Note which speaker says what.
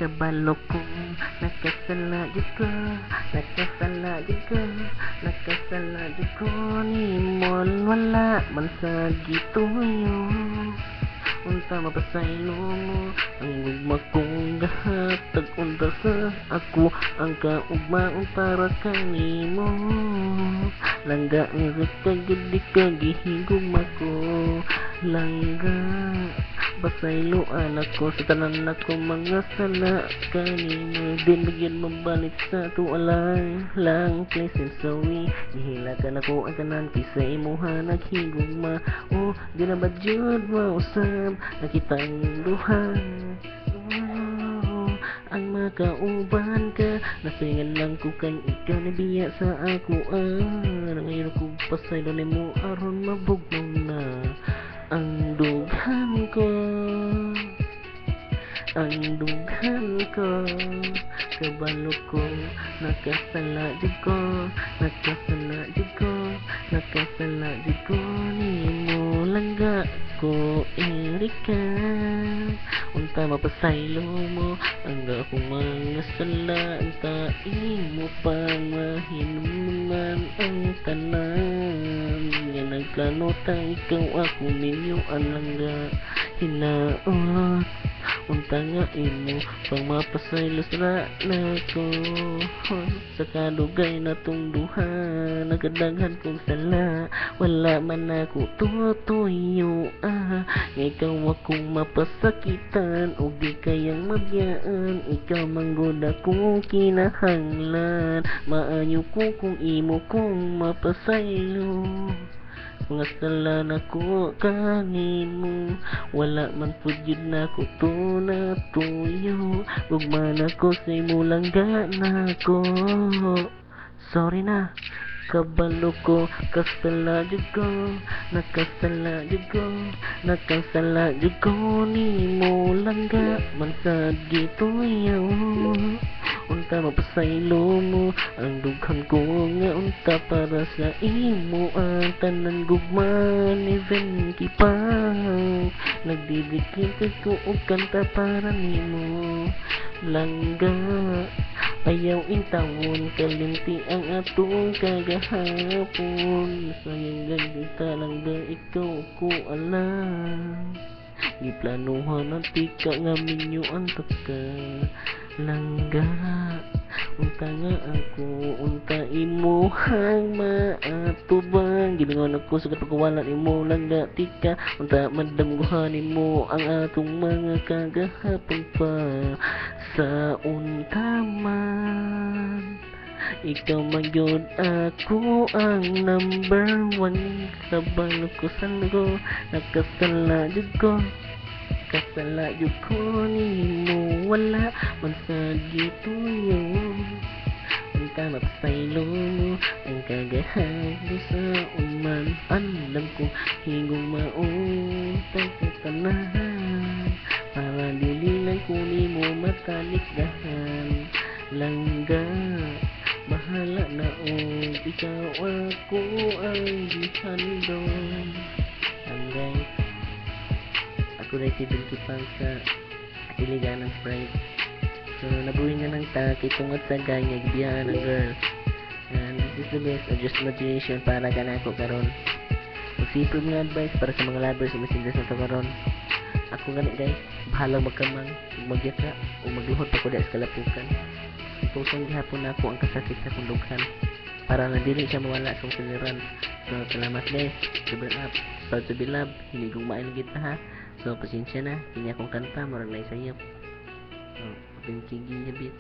Speaker 1: kabalo ko, nakasala jud ko, nakasala jud ko, nakasala jud ko nimol wala man sa gituyo. Unta mapasaylo mo ang gugma kong gahatag unta sa ako ang kaugmaon para kanimo. Langga ni kagid di kagihigugma ko, langga pasayloan ako sa tanan ako mga sala kanimo. Din bigyan mabalik sa tualang lang place and sorry ihilakan ako ang tanan kisa imuha naghigugma. Oh di na ba jud mausap nakitang duha. Ang makauban ka nasingan lang ko kay ikaw nabiya sa ako. Ngayon ko pasaylo nimo aron mabugnaw na ang dughan ko, ang dughan ko, kabalo ko, nakasala jud ko, nakasala jud ko, nakasala jud ko nimo langga ko Erika. Unta mapasaylo mo ang akong mga sala, unta imo pang mahinumduman ang tanan. Nga nagkanutang ikaw ako ninyo ang langga hinaot. Unta nga imo pang mapasaylo sa nako sa kadugay na tong duha. Nagadaghan kong sala wala man ako tutuyo. Ikaw akong mapasakitan o di kayang mabiyaan. Ikaw manggod akong kinahanglan. Maayo ko kung imo kong mapasaylo. Mga sala na ko kanimo wala man pud yun na ko tunatuyo. Ugman ako sa imo langga na ko. Sorry na kabalo ko, kasala jud ko, nakasala jud ko, nakasala jud ko nimo langga man sa gituyo. Unta mapasaylo mo ang dughan ko nga unta para sa imo ang tanan gugman even kipang nagdidikit ko og kanta para nimo langga. Ayaw intawon kalimti ang atong kagahapon. Sayang ganda langga ikaw ko alam. Giplanuhan ang tika nga minyo ang taka langga. Unta nga ako, unta imo hang maatubang. Gibingon ako sa katugwalan imo langga tika. Unta madamguhan imo ang atong mga kagahapon pa. Sa unta man ikaw magyod ako ang number one. Sabang ko sa lugo nakasala jud ko, kasala jud ko nimo wala man sa gituyo. Unta mapasaylo mo ang kagahapon sa uman. Alam ko hingong mautang sa tanan para dililan ko nimo matalikdahan langga. Bahala na ikaw ako ang gihandom. Guys, ako rin si Bilky Pang sa Iligan ng Sprite. So nabuhay na ng taki tungod sa ganya gibiyaan ng girl. And this is the best of just imagination para ganako karon. Magsipod nga advice para sa mga lovers o masindas na to karon. Ako ganit guys, bahalang magkamang, magyaka o magluhod pa ko dahil sa kalapukan. Tusong gihapon na ako ang kasakit sa kundughan para na dili siya mawala sa suliran. So salamat guys, sobrang up, proud to be loved, hindi kong mailagit na ha. So pasensya na, hindi akong kanta, marang na isayap. So, pagkikigi niya bit.